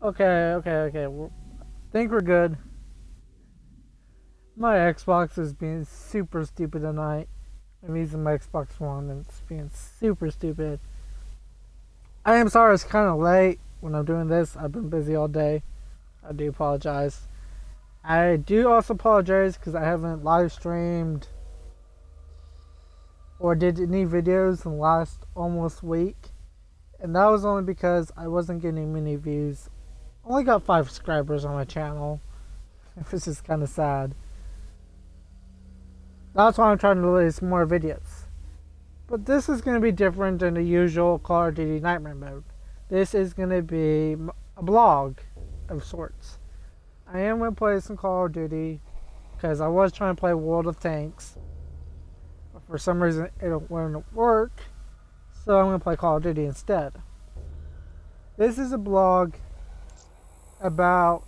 Okay. Think we're good. My Xbox is being super stupid tonight. I'm using my Xbox One and it's being super stupid. I am sorry it's kind of late when I'm doing this. I've been busy all day. I do apologize. I do also apologize because I haven't live streamed or did any videos in the last almost week. And that was only because I wasn't getting many views. I only got 5 subscribers on my channel. Which is kind of sad. That's why I'm trying to release more videos. But this is going to be different than the usual Call of Duty Nightmare mode. This is going to be a blog of sorts. I am going to play some Call of Duty because I was trying to play World of Tanks. But for some reason it wouldn't work. So I'm going to play Call of Duty instead. This is a blog about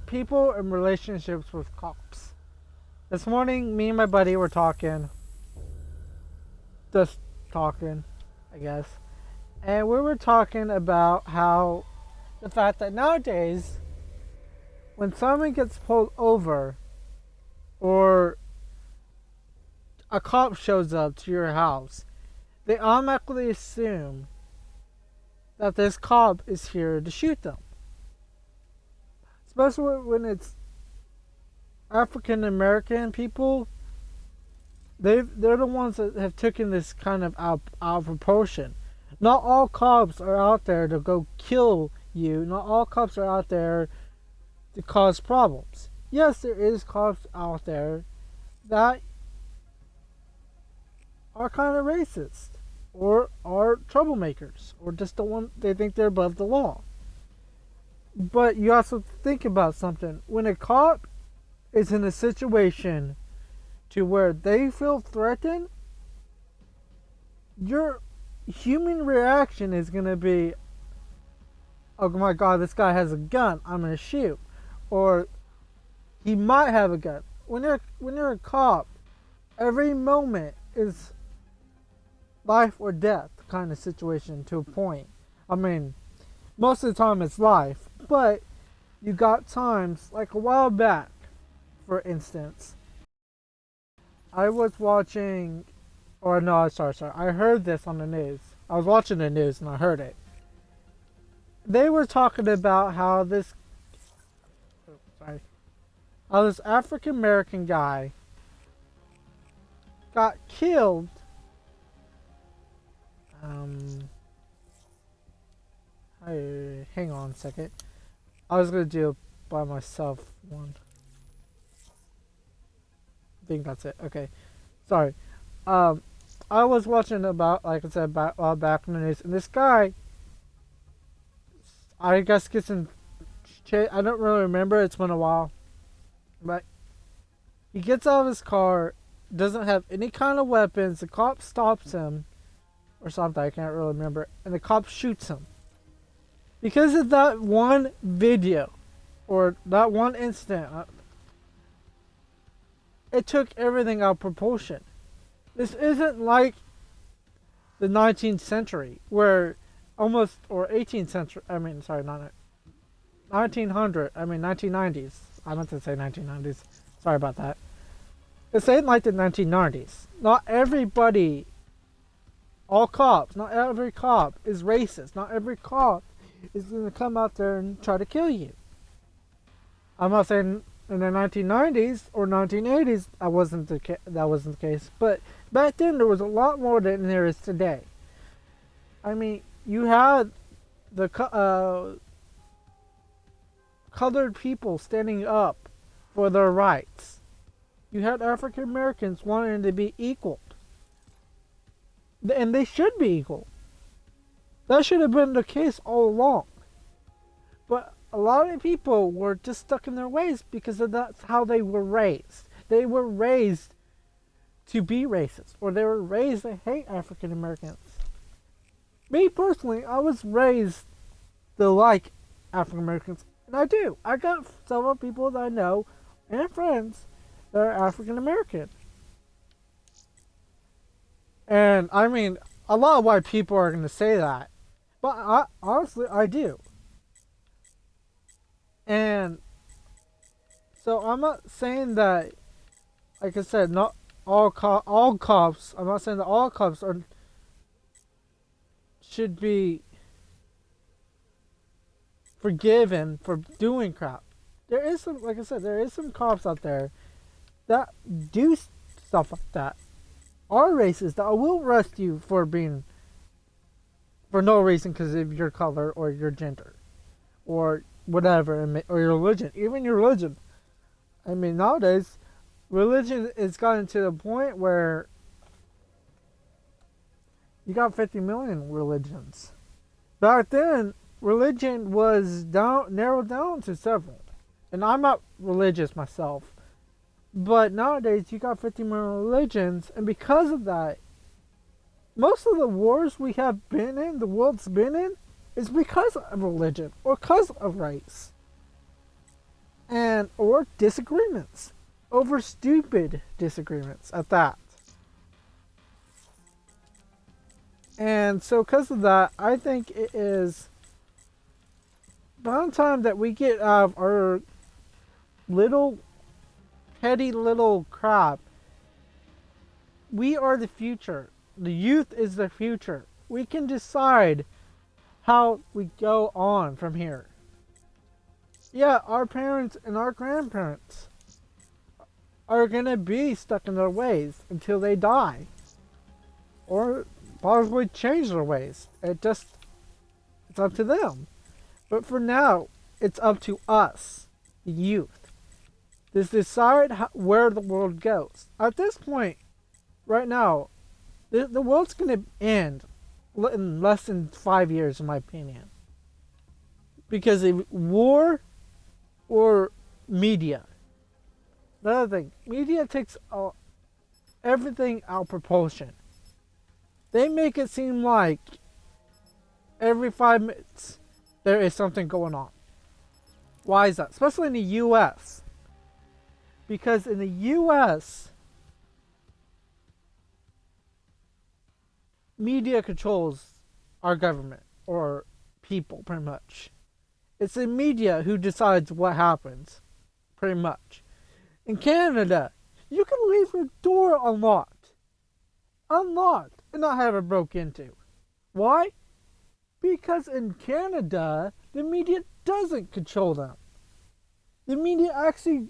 people and relationships with cops. This morning, me and my buddy were talking. Just talking, I guess. And we were talking about how the fact that nowadays, when someone gets pulled over or a cop shows up to your house, they automatically assume that this cop is here to shoot them. Especially when it's African American people, they're the ones that have taken this kind of out of proportion. Not all cops are out there to go kill you. Not all cops are out there to cause problems. Yes, there is cops out there that are kind of racist or are troublemakers or just the one they think they're above the law. But you also think about something. When a cop is in a situation to where they feel threatened, your human reaction is going to be, oh my god, this guy has a gun, I'm going to shoot. Or he might have a gun. When you're a cop, every moment is life or death kind of situation to a point. I mean, most of the time it's life, but you got times like a while back, for instance, I was watching, or no, sorry, I heard this on the news. I was watching the news and I heard it. They were talking about how this African American guy got killed. Hang on a second. I was gonna do it by myself one. I think that's it. Okay, sorry. I was watching about, like I said, back in the news, and this guy, I guess, gets in. I don't really remember. It's been a while, but he gets out of his car, doesn't have any kind of weapons. The cop stops him, or something. I can't really remember, and the cop shoots him because of that one video, or that one incident. It took everything out of proportion. This isn't like the 19th century where almost, or 18th century, I mean, sorry, not 1900, I mean 1990s. I meant to say 1990s. Sorry about that. This ain't like the 1990s. Not everybody, all cops, not every cop is racist. Not every cop is going to come out there and try to kill you. I'm not saying in the 1990s or 1980s that wasn't the case, but back then there was a lot more than there is today. I mean, you had the colored people standing up for their rights. You had African Americans wanting to be equal, and they should be equal. That should have been the case all along. But a lot of people were just stuck in their ways because that's how they were raised. They were raised to be racist, or they were raised to hate African Americans. Me personally, I was raised to like African Americans, and I do. I got several people that I know and friends that are African American. And I mean, a lot of white people are going to say that. But honestly, I do. And so I'm not saying that, like I said, not all cops. I'm not saying that all cops should be forgiven for doing crap. There is some, like I said, there is some cops out there that do stuff like that. Are racist that will arrest you for being for no reason because of your color or your gender or whatever, or your religion, even your religion. I mean, nowadays, religion has gotten to the point where you got 50 million religions. Back then, religion was narrowed down to several. And I'm not religious myself. But nowadays, you got 50 million religions. And because of that, most of the wars we have been in, the world's been in, is because of religion or because of race. Or disagreements. Over stupid disagreements at that. And so because of that, I think it is about time that we get out of our little petty little crap. We are the future. The youth is the future. We can decide how we go on from here. Yeah, our parents and our grandparents are gonna be stuck in their ways until they die. Or possibly change their ways. It's up to them. But for now, it's up to us, the youth, to decide where the world goes. At this point, right now, the world's going to end in less than 5 years, in my opinion. Because of war or media. Another thing, media takes everything out of proportion. They make it seem like every 5 minutes there is something going on. Why is that? Especially in the U.S. Because in the U.S., media controls our government, or people, pretty much. It's the media who decides what happens, pretty much. In Canada, you can leave your door unlocked, and not have it broke into. Why? Because in Canada, the media doesn't control them. The media actually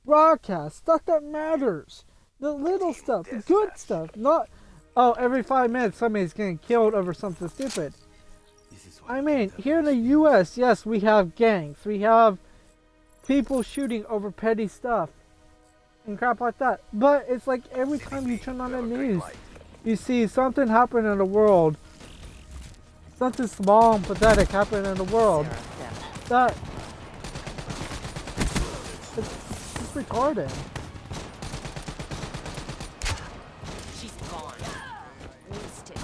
broadcasts stuff that matters. The little stuff, the good stuff. Not, oh, every 5 minutes somebody's getting killed over something stupid. I mean, here in the U.S., yes, we have gangs. We have people shooting over petty stuff and crap like that. But it's like every time you turn on the news, you see something happen in the world. Something small and pathetic happening in the world. That it's retarded. She's gone. Wasted.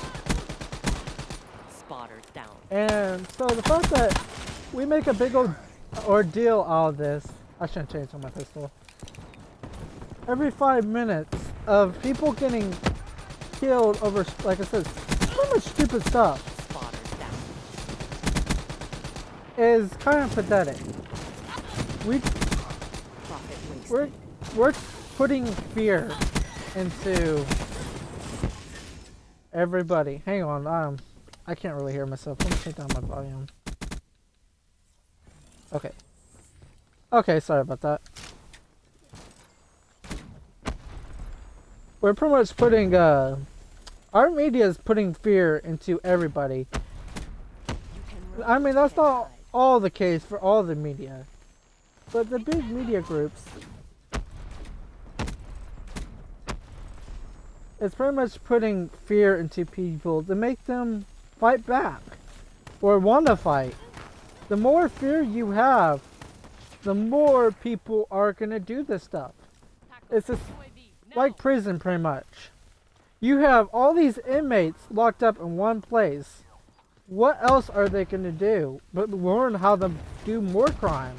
Spotters down. And so the fact that we make a big old ordeal out of this, I shouldn't change on my pistol. Every 5 minutes of people getting killed over, like I said, so much stupid stuff. Is kind of pathetic. We're putting fear into everybody. Hang on, I can't really hear myself. Let me take down my volume. Okay, sorry about that. We're pretty much putting our media is putting fear into everybody. I mean, that's not all the case for all the media, but the big media groups, it's pretty much putting fear into people to make them fight back or want to fight. The more fear you have, the more people are gonna do this stuff. It's just like prison, pretty much. You have all these inmates locked up in one place. What else are they going to do but learn how to do more crime?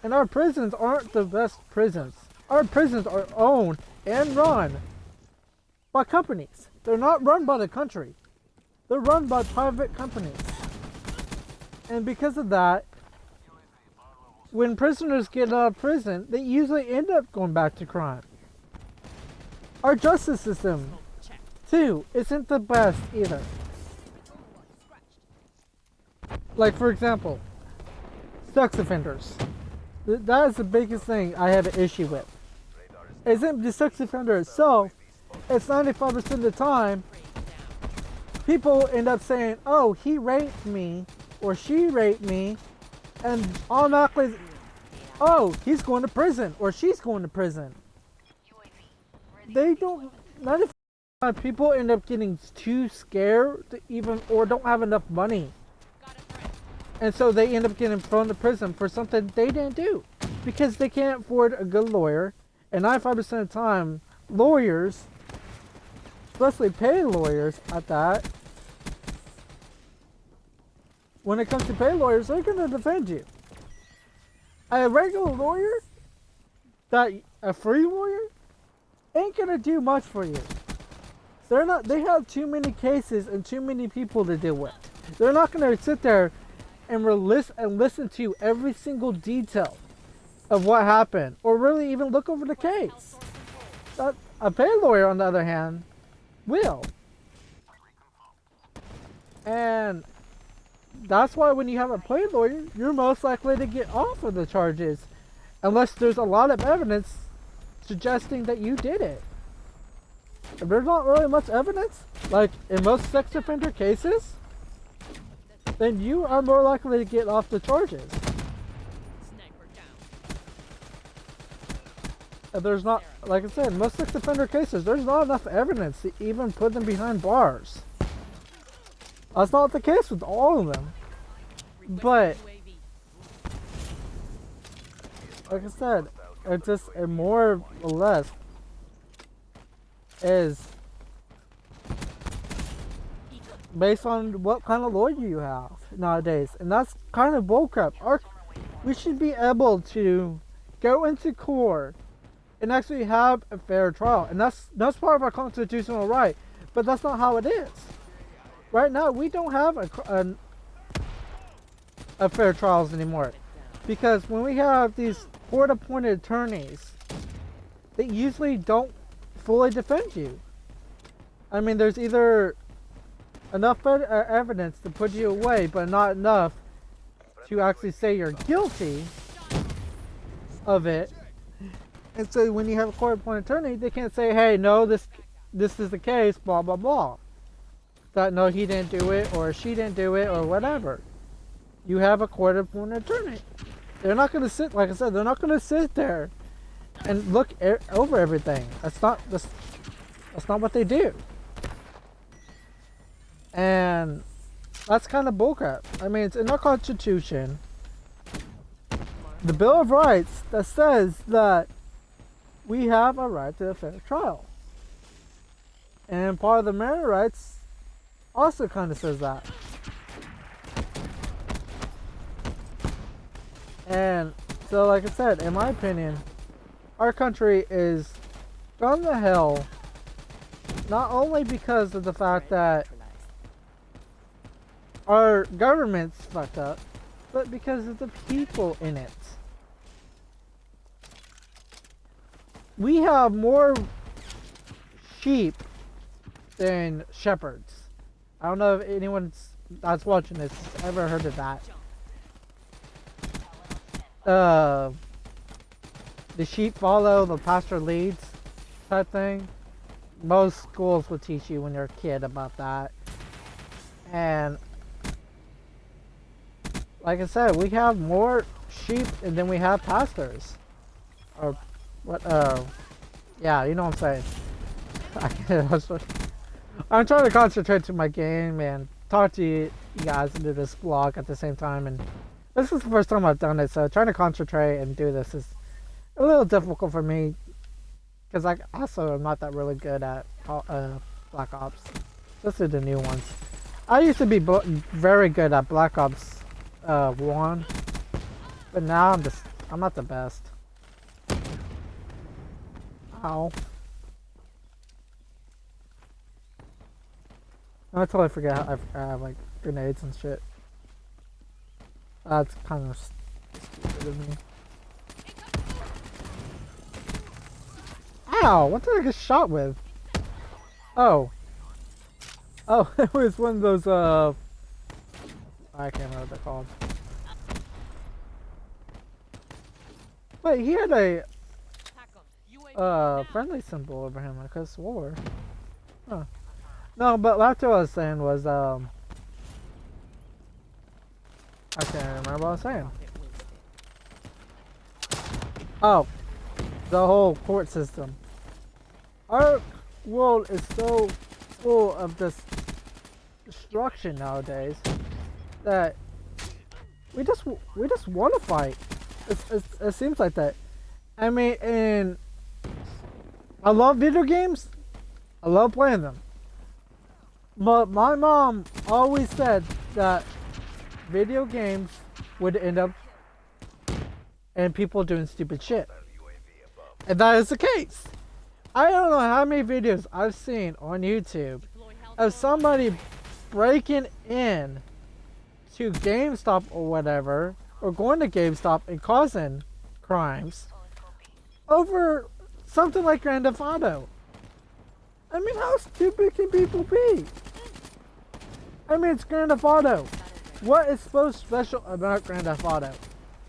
And our prisons aren't the best prisons. Our prisons are owned and run by companies. They're not run by the country. They're run by private companies. And because of that, when prisoners get out of prison, they usually end up going back to crime. Our justice system, Check. too, isn't the best either. Like, for example, sex offenders. That is the biggest thing I have an issue with. Isn't the sex offender itself, it's 95% of the time, people end up saying, oh, he raped me, or she raped me, and automatically, oh, he's going to prison, or she's going to prison. They don't, 95% people end up getting too scared to even, or don't have enough money. And so they end up getting thrown to prison for something they didn't do. Because they can't afford a good lawyer. And 95% of the time, lawyers, especially paid lawyers at that, when it comes to paid lawyers, they're going to defend you. A regular lawyer, a free lawyer, ain't going to do much for you. They have too many cases and too many people to deal with. They're not going to sit there and listen to every single detail of what happened, or really even look over the case. A paid lawyer, on the other hand, will. And that's why when you have a paid lawyer, you're most likely to get off of the charges, unless there's a lot of evidence suggesting that you did it. If there's not really much evidence, like in most sex offender cases, then you are more likely to get off the charges. If there's not, like I said, in most sex offender cases, there's not enough evidence to even put them behind bars. That's not the case with all of them. But, like I said, it's just a more or less is based on what kind of lawyer you have nowadays. And that's kind of bullcrap. We should be able to go into court and actually have a fair trial. And that's part of our constitutional right. But that's not how it is. Right now, we don't have a fair trials anymore. Because when we have these court-appointed attorneys, they usually don't fully defend you. I mean, there's either enough evidence to put you away, but not enough to actually say you're guilty of it. And so when you have a court-appointed attorney, they can't say, hey, no, this is the case, blah, blah, blah. That, no, he didn't do it, or she didn't do it, or whatever. You have a court-appointed attorney. They're not going to sit, like I said, they're not going to sit there and look over everything. That's not what they do. And that's kind of bullcrap. I mean, it's in our Constitution, the Bill of Rights, that says that we have a right to a fair trial. And part of the Marriage Rights also kind of says that. And so, like I said, in my opinion, our country is gone to hell, not only because of the fact that our government's fucked up, but because of the people in it. We have more sheep than shepherds. I don't know if anyone that's watching this ever heard of that. The sheep follow, the pastor leads type thing. Most schools will teach you when you're a kid about that. And like I said, we have more sheep than we have pastors. Or what? Yeah, you know what I'm saying. I'm trying to concentrate to my game and talk to you guys and do this vlog at the same time. And this is the first time I've done it, so trying to concentrate and do this is a little difficult for me, because I also am not that really good at Black Ops. This is the new ones. I used to be very good at Black Ops 1, but now I'm not the best. Ow. I totally forget how I have like grenades and shit. That's kind of stupid of me. Ow! What did I get shot with? Oh. Oh, it was one of those, I can't remember what they're called. Wait, he had a, friendly symbol over him. I could have swore. Huh. No, but that's what I was saying was, I can't remember what I was saying. Oh, the whole court system. Our world is so full of this destruction nowadays that we just want to fight. It seems like that. I mean, and I love video games. I love playing them. But my mom always said that video games would end up and people doing stupid shit. And that is the case. I don't know how many videos I've seen on YouTube of somebody breaking in to GameStop or whatever, or going to GameStop and causing crimes over something like Grand Theft Auto. I mean, how stupid can people be? I mean, it's Grand Theft Auto. What is so special about Grand Theft Auto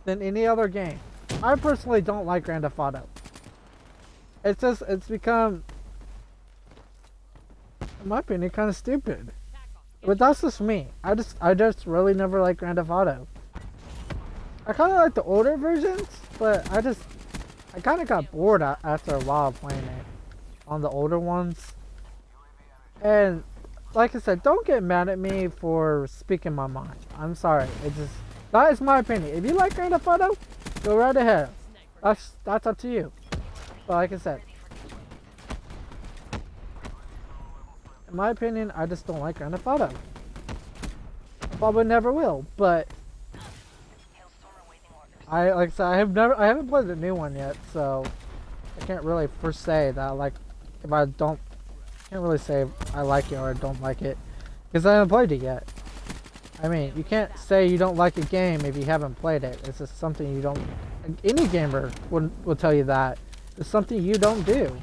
than any other game? I personally don't like Grand Theft Auto. It's become, in my opinion, kind of stupid. But that's just me. I just really never liked Grand Theft Auto. I kind of like the older versions, but I kind of got bored after a while playing it on the older ones. And like I said, don't get mad at me for speaking my mind. I'm sorry. That is my opinion. If you like Grand Theft Auto, go right ahead. That's up to you. But like I said, in my opinion, I just don't like Grand Theft Auto. Probably never will, but like I said, I haven't played the new one yet, so I can't really first say that can't really say I like it or I don't like it, because I haven't played it yet. I mean, you can't say you don't like a game if you haven't played it. It's just something you don't. Any gamer will tell you that. It's something you don't do.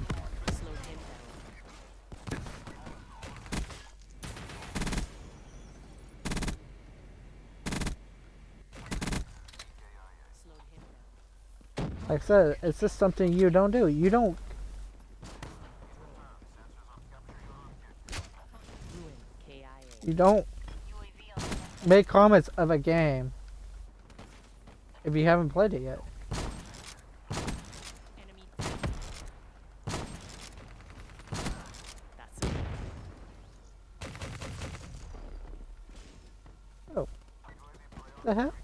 Like I said, it's just something you don't do. You don't. You don't make comments of a game if you haven't played it yet. Oh. The hell?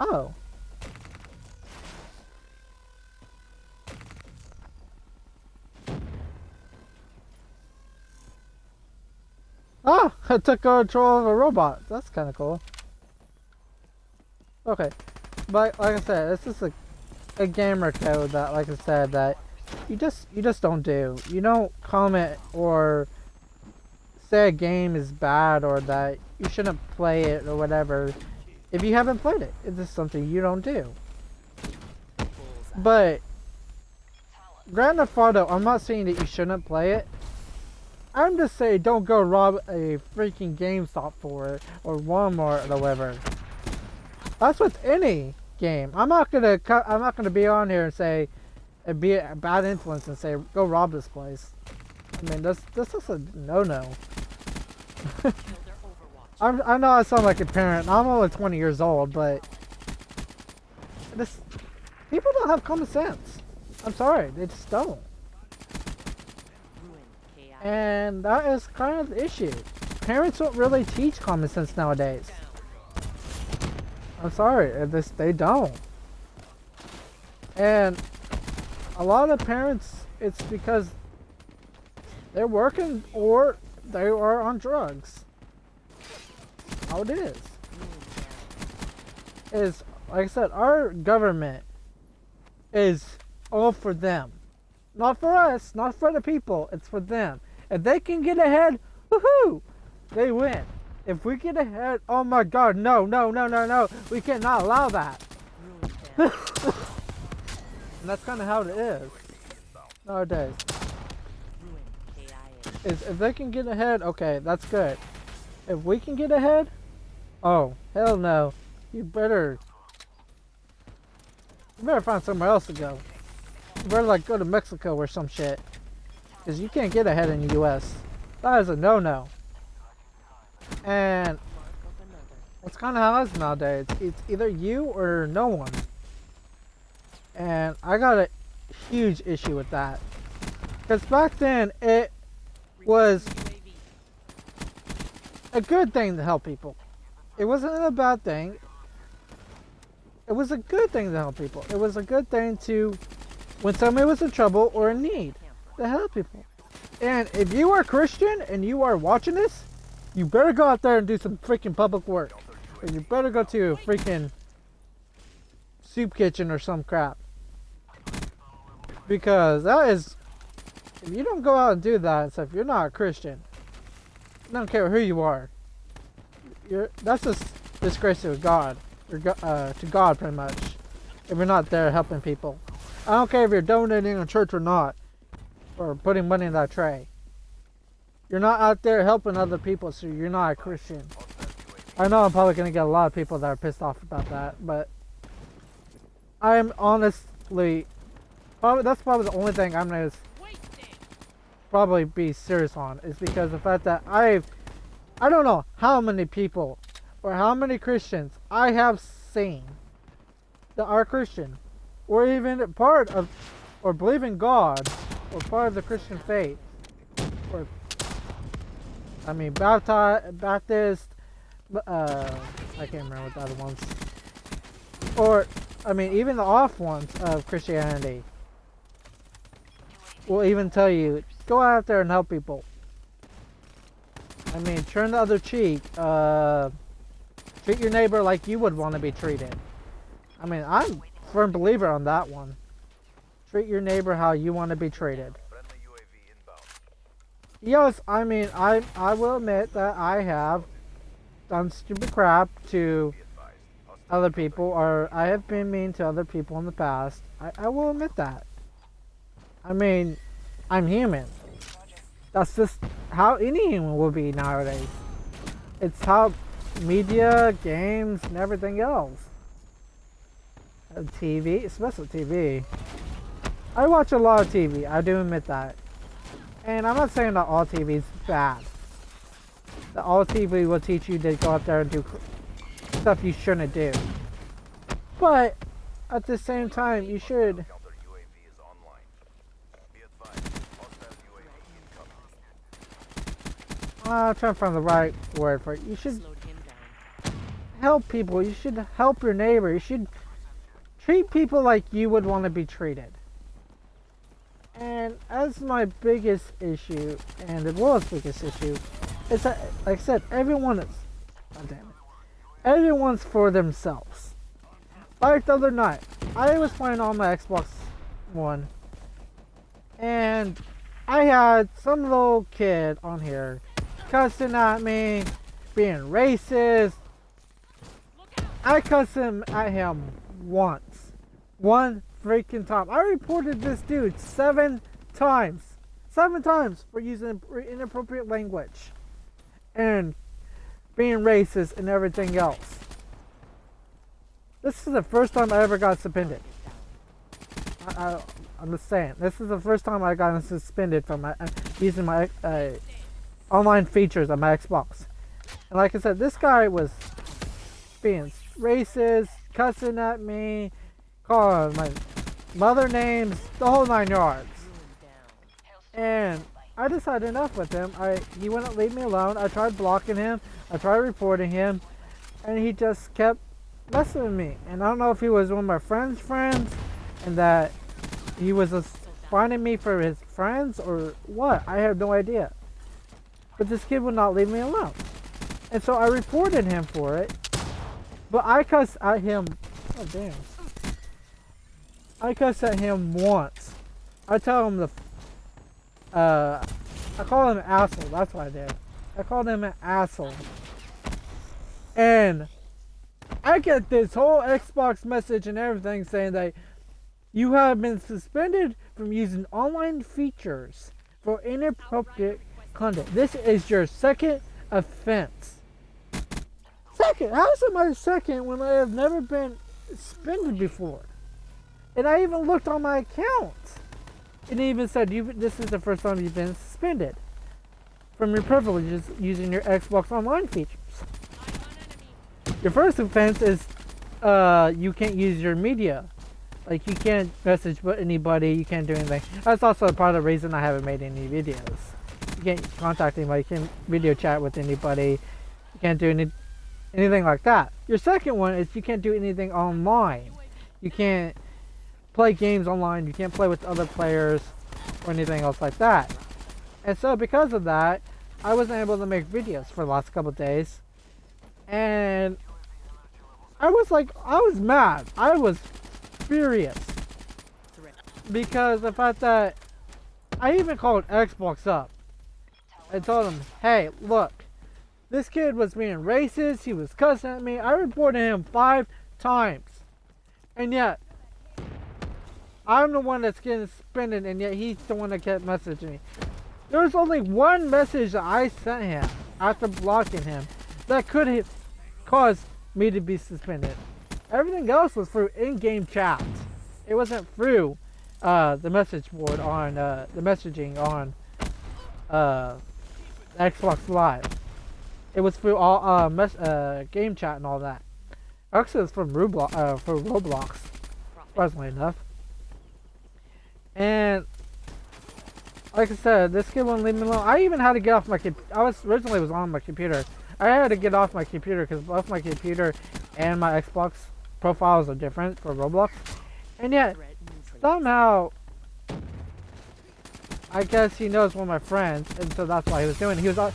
Oh. Ah! I took control of a robot. That's kind of cool. Okay. But like I said, it's just a gamer code that, like I said, that you just don't do. You don't comment or say a game is bad or that you shouldn't play it or whatever if you haven't played it. It's just something you don't do. But Grand Theft Auto, I'm not saying that you shouldn't play it. I'm just saying don't go rob a freaking GameStop for it or Walmart or whatever. That's with any game. I'm not gonna be on here and say and be a bad influence and say go rob this place. I mean, this is a no-no. I know I sound like a parent. I'm only 20 years old, but people don't have common sense. I'm sorry, they just don't. And that is kind of the issue. Parents don't really teach common sense nowadays. I'm sorry, they don't. And a lot of parents, it's because they're working or they are on drugs. How it is like I said, our government is all for them, not for us, not for the people. It's for them. If they can get ahead, woohoo, they win. If we get ahead, oh my God, no, no, no, no, no. We cannot allow that. Ruined them. And that's kind of how it is nowadays. Ruined KIA. Is if they can get ahead, okay, that's good. If we can get ahead, oh hell no, you better find somewhere else to go. You better like go to Mexico or some shit, because you can't get ahead in the U.S. That is a no-no. And Mark of another. that's kind of how it is nowadays. It's either you or no one. And I got a huge issue with that, because back then it was UAV. a good thing to help people. It wasn't a bad thing. It was a good thing to help people. It was a good thing to, when somebody was in trouble or in need, to help people. And if you are Christian and you are watching this, you better go out there and do some freaking public work. Or you better go to a freaking soup kitchen or some crap. Because that is, if you don't go out and do that and stuff, you're not a Christian. I don't care who you are. That's just disgrace to God, or to God pretty much. If you're not there helping people, I don't care if you're donating to church or not, or putting money in that tray. You're not out there helping other people, so you're not a Christian. I know I'm probably gonna get a lot of people that are pissed off about that, but I'm honestly, that's probably the only thing I'm gonna probably be serious on, is because the fact that I don't know how many people or how many Christians I have seen that are Christian, or even part of, or believe in God, or part of the Christian faith, or I mean Baptist, I can't remember what the other ones, or I mean even the off ones of Christianity will even tell you, go out there and help people. I mean, turn the other cheek. Treat your neighbor like you would want to be treated. I mean, I'm a firm believer on that one. Treat your neighbor how you want to be treated. Yes, I mean, I will admit that I have done stupid crap to other people, or I have been mean to other people in the past. I will admit that. I mean, I'm human. That's just how any human will be nowadays. It's how media, games, and everything else. TV, especially TV. I watch a lot of TV, I do admit that. And I'm not saying that all TV is bad. That all TV will teach you to go out there and do stuff you shouldn't do. But at the same time, you should. I'm trying to find the right word for it. You should Slowed him down. help people. You should help your neighbor. You should treat people like you would want to be treated. And as my biggest issue, and the world's biggest issue, is that, like I said, everyone is, oh damn it, everyone's for themselves. Like the other night, I was playing on my Xbox One, and I had some little kid on here cussing at me, being racist. I cussed him at him once. One freaking time. I reported this dude 7 times. 7 times for using inappropriate language. And being racist and everything else. This is the first time I ever got suspended. I'm just saying. This is the first time I got suspended from using my online features on my Xbox. And like I said, this guy was being racist, cussing at me, calling my mother names, the whole 9 yards. And I just had enough with him. He wouldn't leave me alone. I tried blocking him. I tried reporting him. And he just kept messing with me. And I don't know if he was one of my friends' friends, and that he was just finding me for his friends or what. I have no idea. But this kid would not leave me alone. And so I reported him for it. But I cussed at him. Oh, damn. I cussed at him once. I tell him I call him an asshole. That's what I did. I called him an asshole. And I get this whole Xbox message and everything saying that you have been suspended from using online features for inappropriate content. This is your second offense. Second? How is it my second when I have never been suspended before? And I even looked on my account. And it even said, this is the first time you've been suspended from your privileges using your Xbox Online features. Your first offense is you can't use your media. Like, you can't message anybody, you can't do anything. That's also part of the reason I haven't made any videos. You can't contact anybody, you can't video chat with anybody, you can't do anything like that. Your second one is you can't do anything online. You can't play games online, you can't play with other players or anything else like that. And so because of that, I wasn't able to make videos for the last couple of days. And I was mad. I was furious. Because the fact that I even called Xbox up. I told them, hey, look, this kid was being racist, he was cussing at me. I reported him 5 times. And yet, I'm the one that's getting suspended, and yet he's the one that kept messaging me. There was only one message that I sent him after blocking him that could have caused me to be suspended. Everything else was through in-game chat. It wasn't through the message board on the messaging on Xbox Live. It was through all game chat and all that. Actually, it's from Roblox, surprisingly enough. And like I said, this kid wouldn't leave me alone. I even had to get off my computer. I was originally on my computer. I had to get off my computer because both my computer and my Xbox profiles are different for Roblox. And yet, somehow, I guess he knows one of my friends, and so that's why he was doing it.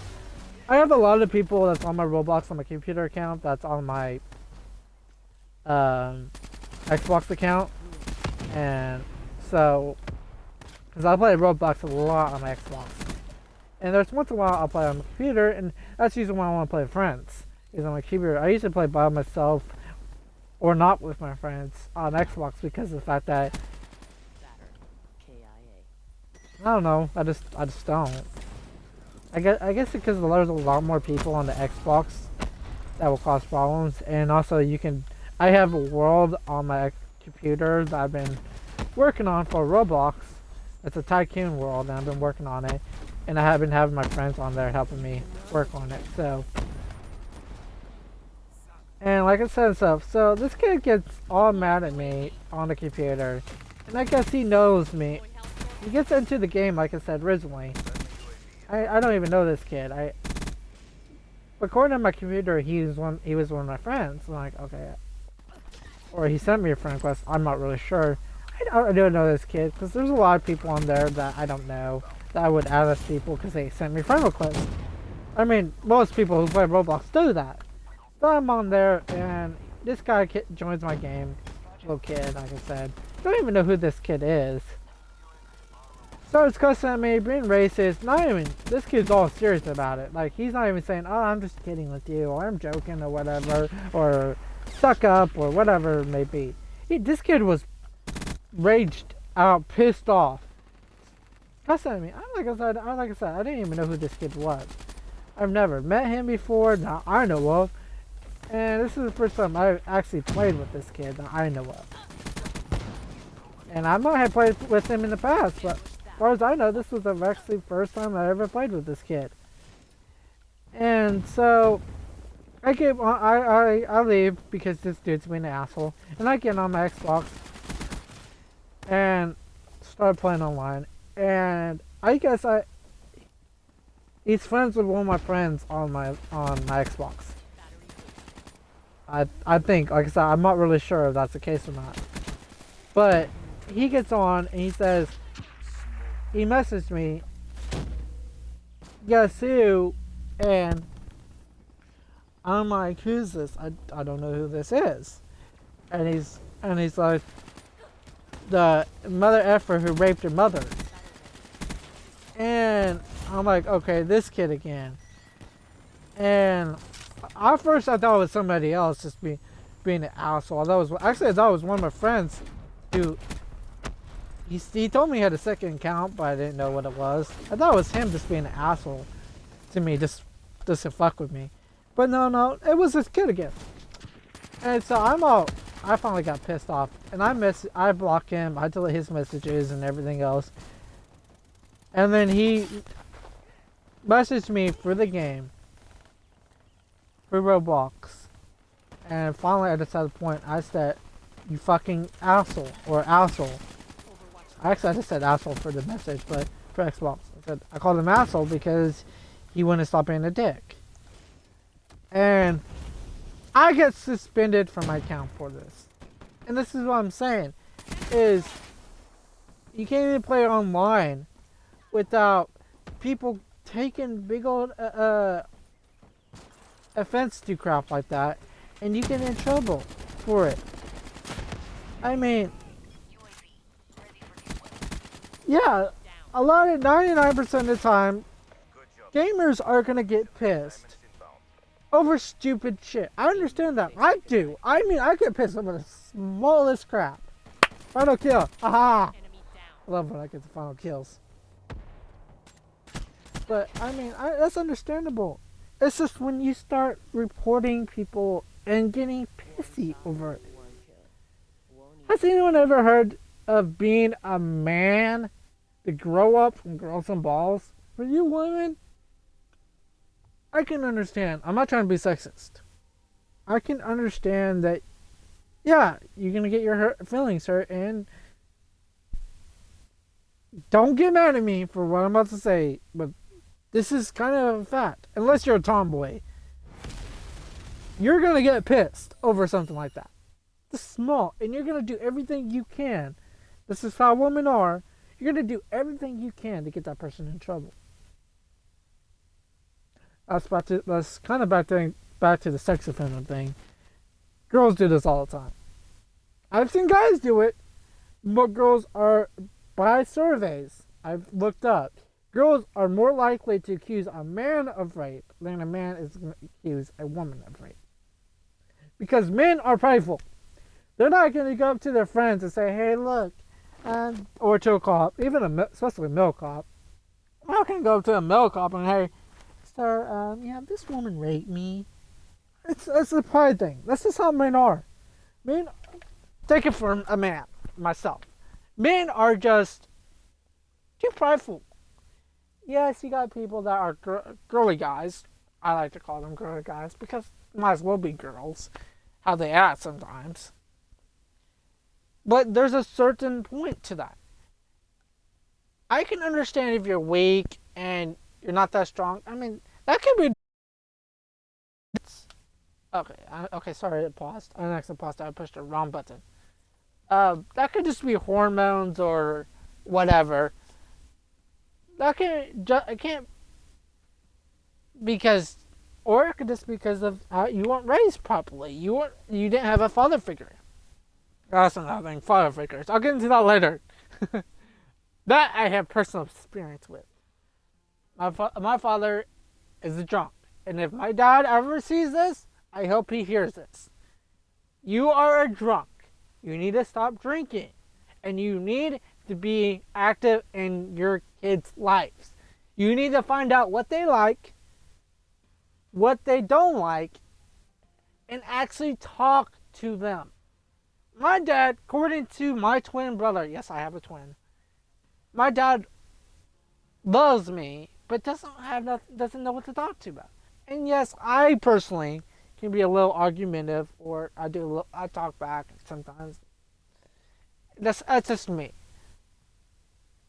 I have a lot of people that's on my Roblox on my computer account that's on my Xbox account. And so, because I play Roblox a lot on my Xbox. And there's once in a while I'll play on my computer, and that's usually when I want to play with friends, is on my computer. I usually play by myself or not with my friends on Xbox because of the fact that I don't know, I just don't. I guess because there's a lot more people on the Xbox that will cause problems, and also I have a world on my computer that I've been working on for Roblox. It's a tycoon world, and I've been working on it, and I have been having my friends on there helping me work on it. So, and like I said, so this kid gets all mad at me on the computer, and I guess he knows me. He gets into the game, like I said originally. I don't even know this kid. According to my computer, he was one of my friends. I'm like, okay, or he sent me a friend request. I'm not really sure. I don't know this kid because there's a lot of people on there that I don't know that I would add as people because they sent me friend requests. I mean, most people who play Roblox do that. So I'm on there, and this guy joins my game. Little kid, like I said. Don't even know who this kid is. Starts cussing at me, being racist. Not even, this kid's all serious about it. Like, he's not even saying, oh, I'm just kidding with you, or I'm joking, or whatever, or suck up, or whatever it may be. This kid was raged out, pissed off, cussing at me. Like I said, I didn't even know who this kid was. I've never met him before, that I know of. And this is the first time I've actually played with this kid that I know of. And I might have played with him in the past, but as far as I know, this was the actually first time I ever played with this kid. And so I leave because this dude's being an asshole, and I get on my Xbox and start playing online. And I guess he's friends with one of my friends on my Xbox. I think, like I said, I'm not really sure if that's the case or not. But he gets on and he says, he messaged me, "Yeah, Sue," and I'm like, "Who's this? I don't know who this is." And he's like, "The mother effer who raped her mother." And I'm like, okay, this kid again. And At first, I thought it was somebody else just being an asshole. I thought it was one of my friends who. He told me he had a second account, but I didn't know what it was. I thought it was him just being an asshole to me, just to fuck with me. But no, it was this kid again. And so I finally got pissed off, and I blocked him. I delete his messages and everything else. And then he messaged me for the game, for Roblox. And finally, at a certain point, I said, "You fucking asshole," or "asshole." Actually, I just said asshole for the message, but for Xbox, I called him asshole because he wouldn't stop being a dick. And I get suspended from my account for this. And this is what I'm saying, is you can't even play online without people taking big old offense to crap like that, and you get in trouble for it. I mean, yeah, a lot of 99% of the time, gamers are gonna get pissed over stupid shit. I understand that. I do. I mean, I get pissed over the smallest crap. Final kill. Haha. I love when I get the final kills. But I mean, that's understandable. It's just when you start reporting people and getting pissy over it. Has anyone ever heard of being a man to grow up from girls and balls? For you women, I can understand. I'm not trying to be sexist. I can understand that, yeah, you're going to get your feelings hurt, and don't get mad at me for what I'm about to say, but this is kind of a fact. Unless you're a tomboy, you're going to get pissed over something like that. It's small, and you're going to do everything you can. This is how women are. You're going to do everything you can to get that person in trouble. That's kind of back to the sex offender thing. Girls do this all the time. I've seen guys do it, but girls are, by surveys I've looked up, girls are more likely to accuse a man of rape than a man is going to accuse a woman of rape. Because men are prideful. They're not going to go up to their friends and say, "Hey, look," or to a cop, especially a male cop. I'm not going to go up to a male cop and, "Hey, sir, this woman raped me." It's a pride thing. That's just how men are. Men, take it from a man, myself. Men are just too prideful. Yes, you got people that are girly guys. I like to call them girly guys because might as well be girls. How they act sometimes. But there's a certain point to that. I can understand if you're weak and you're not that strong. I mean, that could be. Okay, sorry, it paused. I accidentally paused. I pushed the wrong button. That could just be hormones or whatever. It can't, because, or it could just be because of how you weren't raised properly. You didn't have a father figure. That's another thing, father figures. I'll get into that later. That I have personal experience with. My father is a drunk, and if my dad ever sees this, I hope he hears this. You are a drunk. You need to stop drinking, and you need to be active in your kids' lives. You need to find out what they like, what they don't like, and actually talk to them. My dad, according to my twin brother, yes, I have a twin. My dad loves me, but doesn't know what to talk to about. And yes, I personally can be a little argumentative, or I talk back sometimes. That's just me.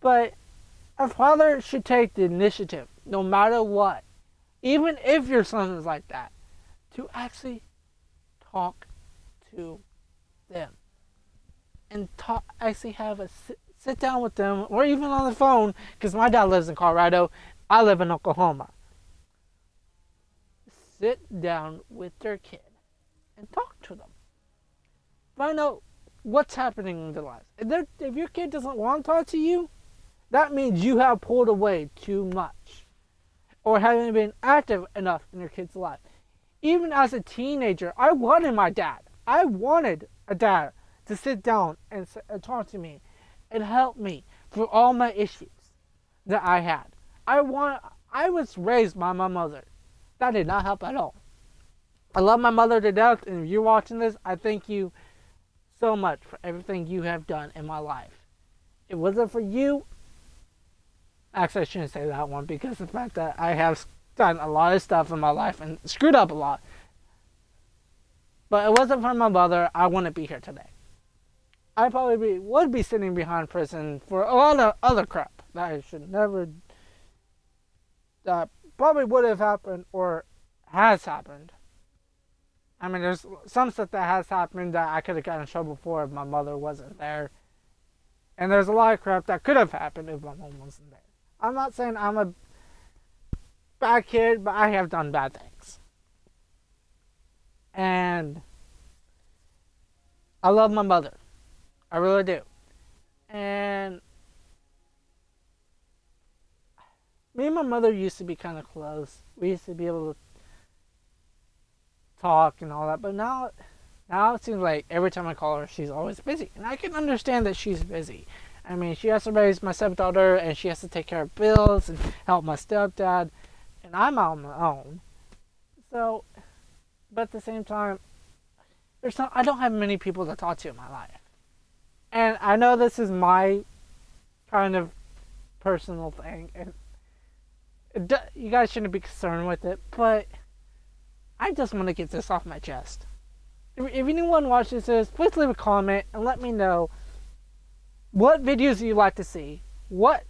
But a father should take the initiative, no matter what, even if your son is like that, to actually talk to them and actually have a sit down with them, or even on the phone, because my dad lives in Colorado, I live in Oklahoma. Sit down with their kid and talk to them. Find out what's happening in their lives. If your kid doesn't want to talk to you, that means you have pulled away too much, or haven't been active enough in your kid's life. Even as a teenager, I wanted my dad. I wanted a dad to sit down and talk to me and help me through all my issues that I had. I was raised by my mother. That did not help at all. I love my mother to death, and if you're watching this, I thank you so much for everything you have done in my life. If it wasn't for you, actually I shouldn't say that one because of the fact that I have done a lot of stuff in my life and screwed up a lot. But it wasn't for my mother, I wouldn't be here today. I probably would be sitting behind prison for a lot of other crap that I should never, that probably would have happened or has happened. I mean, there's some stuff that has happened that I could have gotten in trouble for if my mother wasn't there. And there's a lot of crap that could have happened if my mom wasn't there. I'm not saying I'm a bad kid, but I have done bad things. And I love my mother. I really do. And me and my mother used to be kind of close. We used to be able to talk and all that, but now it seems like every time I call her, she's always busy. And I can understand that she's busy. I mean, she has to raise my stepdaughter, and she has to take care of bills and help my stepdad, and I'm on my own. So, but at the same time, I don't have many people to talk to in my life. And I know this is my kind of personal thing, and you guys shouldn't be concerned with it, but I just want to get this off my chest. If anyone watches this, please leave a comment and let me know what videos you like to see, what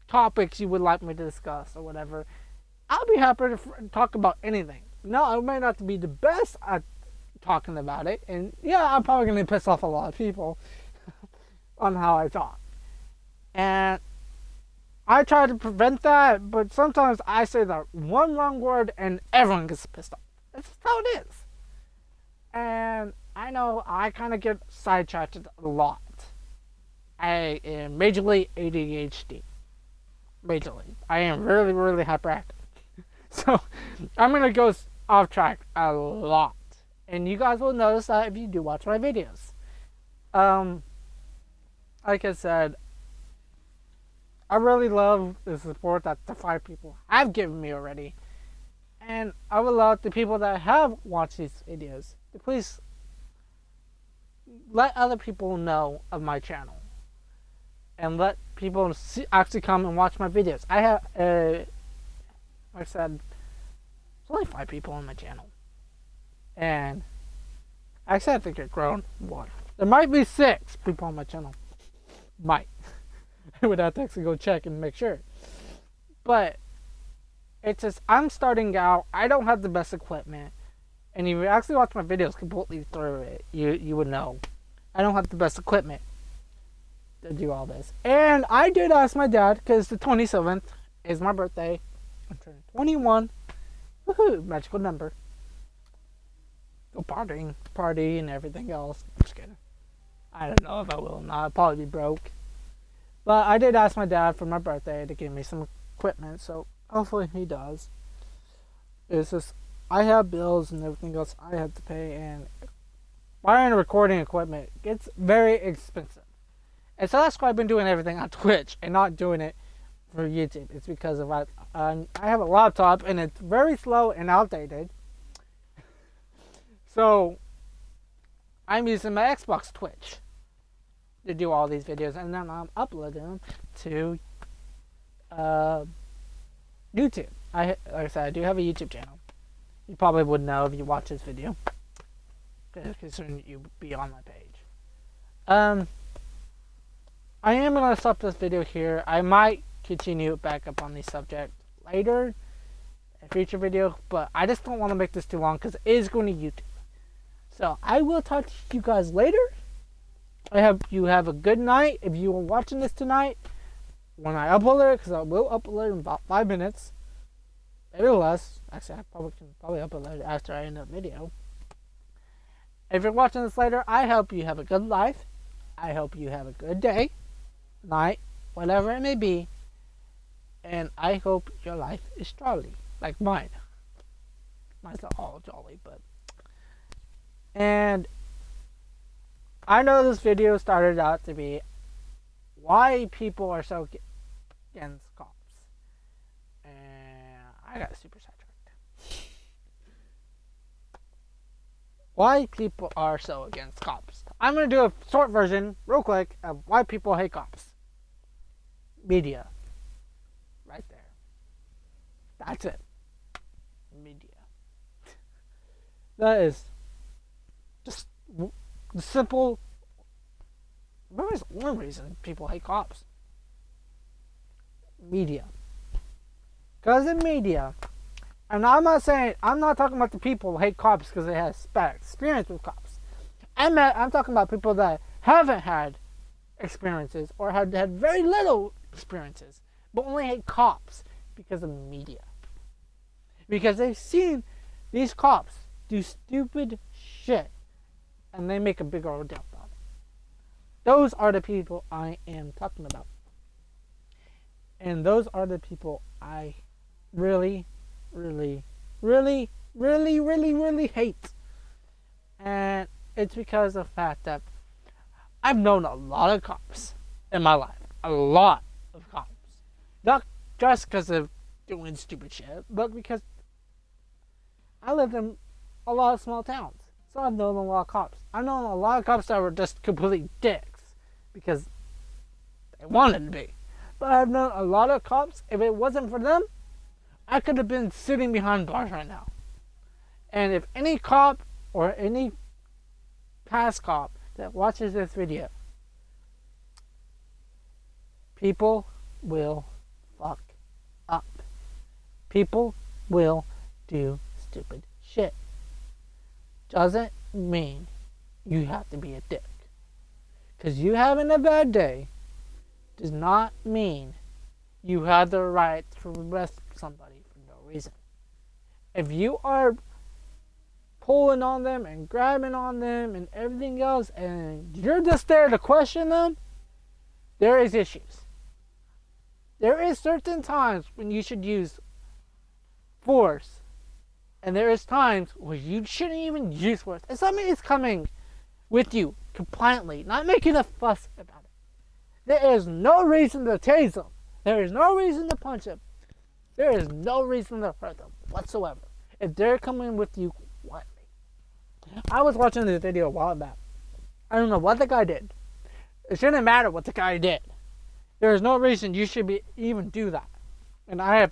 topics you would like me to discuss or whatever. I'll be happy to talk about anything. No, I may not be the best at talking about it, and yeah, I'm probably going to piss off a lot of people on how I talk. And I try to prevent that, but sometimes I say the one wrong word and everyone gets pissed off. That's how it is. And I know I kind of get sidetracked a lot. I am majorly ADHD. Majorly. I am really, really hyperactive. So, I'm going to go off track a lot. And you guys will notice that if you do watch my videos. Like I said, I really love the support that the 5 people have given me already. And I would love the people that have watched these videos to please let other people know of my channel. And let people actually come and watch my videos. I have, like I said, there's only 5 people on my channel. And actually I think it's grown. What? There might be 6 people on my channel. Might. I would have to actually go check and make sure. But it's just, I'm starting out. I don't have the best equipment. And if you actually watch my videos completely through it, you would know. I don't have the best equipment to do all this. And I did ask my dad, because the 27th is my birthday. I'm turning 21. Woohoo, magical number. Go party and everything else. I'm just kidding. I don't know if I will or not. I'll probably be broke. But I did ask my dad for my birthday to give me some equipment, so hopefully he does. It's just, I have bills and everything else I have to pay, and buying recording equipment gets very expensive. And so that's why I've been doing everything on Twitch and not doing it for YouTube. It's because of I have a laptop and it's very slow and outdated. So I'm using my Xbox Twitch to do all these videos, and then I'm uploading them to YouTube. Like I said, I do have a YouTube channel. You probably would know if you watch this video, because soon you'll be on my page. I am going to stop this video here. I might continue back up on the subject later, a future video, but I just don't want to make this too long because it is going to YouTube. So I will talk to you guys later. I hope you have a good night. If you are watching this tonight, when I upload it, because I will upload it in about 5 minutes, maybe less. Actually, I can probably upload it after I end the video. If you're watching this later, I hope you have a good life. I hope you have a good day, night, whatever it may be. And I hope your life is jolly. like mine. Mine's not all jolly, but. And I know this video started out to be why people are so against cops. And I got super sidetracked. Why people are so against cops. I'm going to do a short version, real quick, of why people hate cops. Media. Right there. That's it. Media. That is just the simple. There's one reason people hate cops. Media. Because of media. And I'm not talking about the people who hate cops because they have bad experience with cops. I'm talking about people that haven't had experiences or have had very little experiences, but only hate cops because of media. Because they've seen these cops do stupid shit and they make a big old deal about it. Those are the people I am talking about. And those are the people I really hate. And it's because of the fact that I've known a lot of cops in my life. A lot of cops. Not just because of doing stupid shit, but because I lived in a lot of small towns. So I've known a lot of cops. I've known a lot of cops that were just complete dicks because they wanted to be. But I've known a lot of cops, if it wasn't for them, I could have been sitting behind bars right now. And if any cop or any past cop that watches this video, people will fuck up. People will do stupid shit. Doesn't mean you have to be a dick. Because you having a bad day does not mean you have the right to arrest somebody for no reason. If you are pulling on them and grabbing on them and everything else and you're just there to question them, there is issues. There is certain times when you should use force, and there is times where you shouldn't even use force. If somebody is coming with you compliantly, not making a fuss about it, there is no reason to tase them. There is no reason to punch them. There is no reason to hurt them whatsoever. If they're coming with you quietly. I was watching this video a while back. I don't know what the guy did. It shouldn't matter what the guy did. There is no reason you should even do that. And I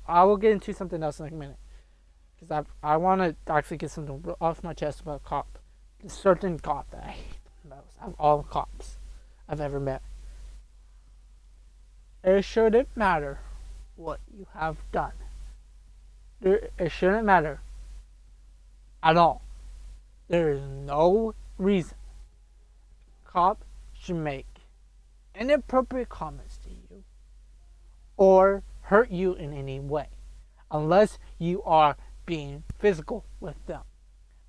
will get into something else in a minute. Because I want to actually get something off my chest about a cop. A certain cop that I hate the most of all cops I've ever met. It shouldn't matter what you have done. It shouldn't matter at all. There is no reason cop should make inappropriate comments to you or hurt you in any way unless you are being physical with them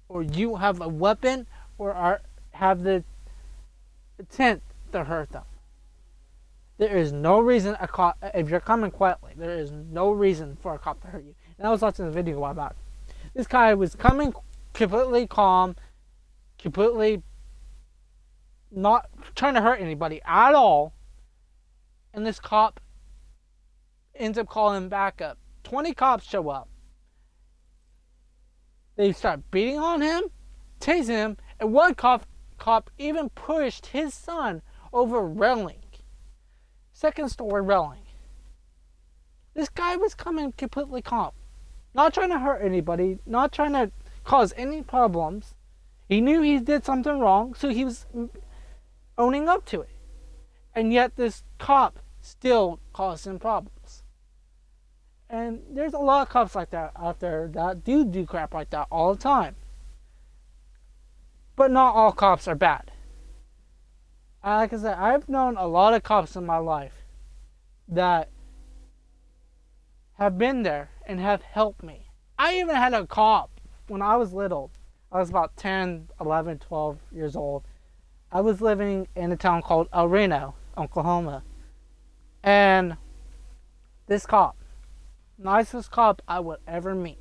or you have a weapon or have the intent to hurt them. There is no reason a cop, if you're coming quietly, there is no reason for a cop to hurt you. And I was watching this video a while back. This guy was coming completely calm, completely not trying to hurt anybody at all. And this cop ends up calling backup. 20 cops show up. They start beating on him, tasing him, and one cop even pushed his son over a railing. Second story railing. This guy was coming completely calm. Not trying to hurt anybody, not trying to cause any problems. He knew he did something wrong, so he was owning up to it. And yet this cop still caused him problems. And there's a lot of cops like that out there that do crap like that all the time. But not all cops are bad. Like I said, I've known a lot of cops in my life that have been there and have helped me. I even had a cop when I was little. I was about 10, 11, 12 years old. I was living in a town called El Reno, Oklahoma. And this cop nicest cop I would ever meet.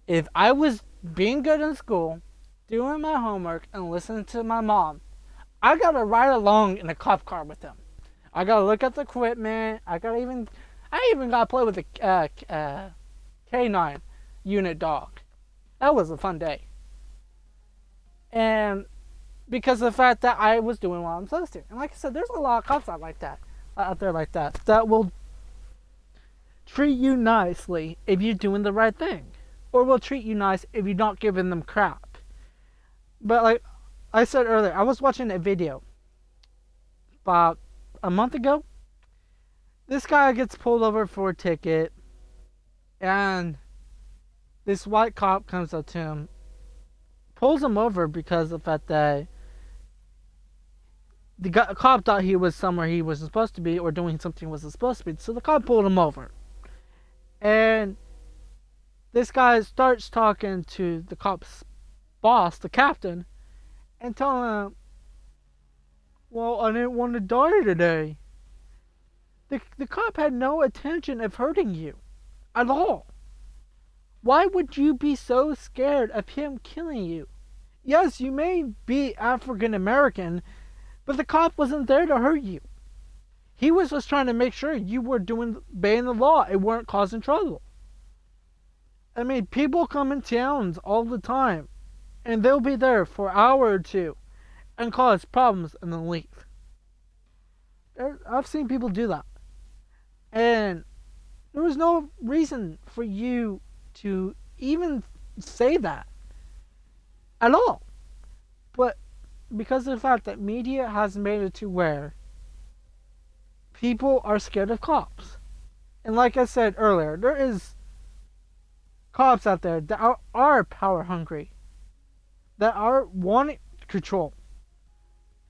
If I was being good in school, doing my homework, and listening to my mom, I gotta ride along in a cop car with him. I gotta look at the equipment. I even gotta play with the K9 unit dog. That was a fun day. And because of the fact that I was doing what I'm supposed to. And like I said, there's a lot of cops out there like that will treat you nicely if you're doing the right thing, or will treat you nice if you're not giving them crap. But like I said earlier, I was watching a video about a month ago. This guy gets pulled over for a ticket, and this white cop comes up to him, pulls him over because of the fact that the cop thought he was somewhere he wasn't supposed to be, or doing something he wasn't supposed to be. So the cop pulled him over. And this guy starts talking to the cop's boss, the captain, and telling him, well, I didn't want to die today. The cop had no intention of hurting you at all. Why would you be so scared of him killing you? Yes, you may be African American, but the cop wasn't there to hurt you. He was just trying to make sure you were obeying the law and weren't causing trouble. I mean, people come in towns all the time, and they'll be there for an hour or two and cause problems and then leave. I've seen people do that. And there was no reason for you to even say that at all. But because of the fact that media has made it to where people are scared of cops. And like I said earlier, there is cops out there that are power hungry, that are wanting control,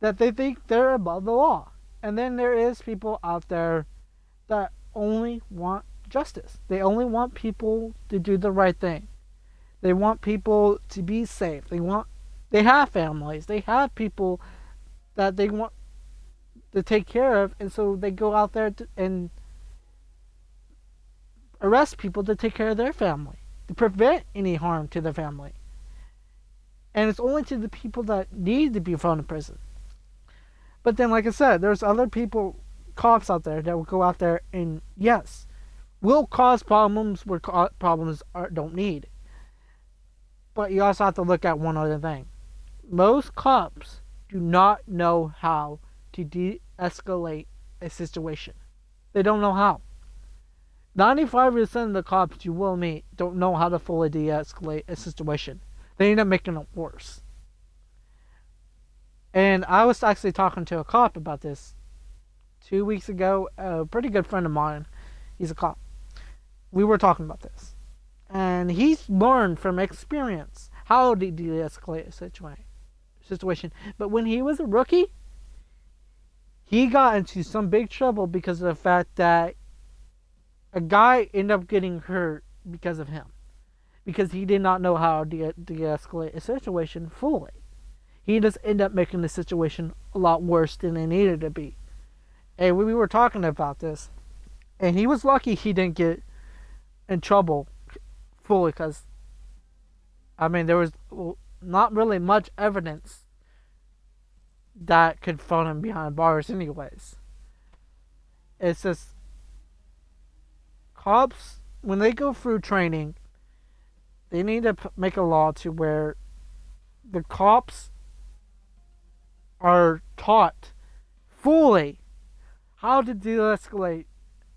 that they think they're above the law. And then there is people out there that only want justice. They only want people to do the right thing. They want people to be safe. They have families. They have people that they want to take care of, and so they go out there and arrest people to take care of their family, to prevent any harm to their family. And it's only to the people that need to be thrown in prison. But then, like I said, there's other people, cops out there, that will go out there and, yes, will cause problems where problems don't need. But you also have to look at one other thing. Most cops do not know how to de-escalate a situation. They don't know how. 95% of the cops you will meet don't know how to fully de-escalate a situation. They end up making it worse. And I was actually talking to a cop about this 2 weeks ago. A pretty good friend of mine, he's a cop. We were talking about this. And he's learned from experience how to de-escalate a situation. But when he was a rookie, he got into some big trouble because of the fact that a guy ended up getting hurt because of him. Because he did not know how to de-escalate a situation fully. He just ended up making the situation a lot worse than it needed to be. And we were talking about this, and he was lucky he didn't get in trouble fully, because, I mean, there was not really much evidence that could throw him behind bars anyways. It's just, cops, when they go through training, they need to make a law to where the cops are taught fully how to de-escalate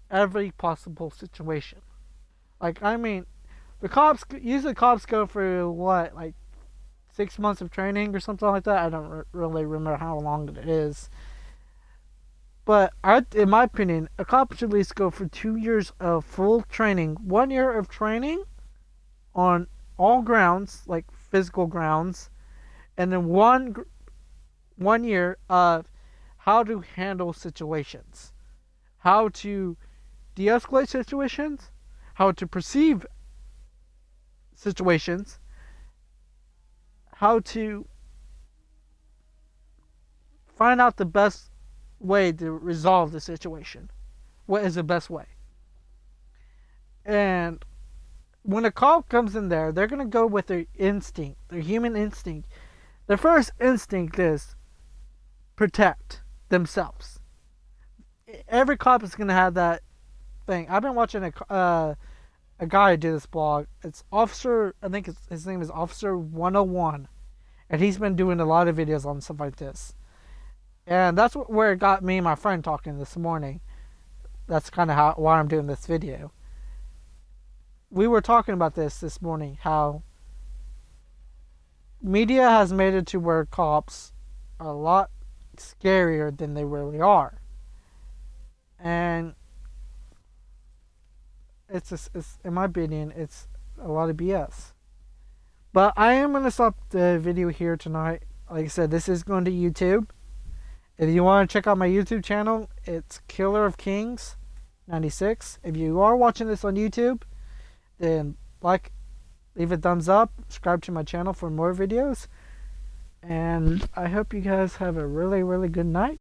every possible situation. Like, I mean, usually cops go through what, like 6 months of training or something like that. I don't really remember how long it is. But in my opinion, a cop should at least go for 2 years of full training. 1 year of training on all grounds, like physical grounds, and then one year of how to handle situations, how to de-escalate situations, how to perceive situations, how to find out the best way to resolve the situation. What is the best way? And when a cop comes in there, they're gonna go with their instinct, their human instinct. Their first instinct is protect themselves. Every cop is gonna have that thing. I've been watching a guy do this blog. It's Officer, I think his name is Officer 101, and he's been doing a lot of videos on stuff like this. And that's where it got me and my friend talking this morning. That's kind of why I'm doing this video. We were talking about this morning, how media has made it to where cops are a lot scarier than they really are. And it's in my opinion, it's a lot of BS. But I am going to stop the video here tonight. Like I said, this is going to YouTube. If you want to check out my YouTube channel, it's Killer of Kings 96. If you are watching this on YouTube, then leave a thumbs up, subscribe to my channel for more videos. And I hope you guys have a really, really good night.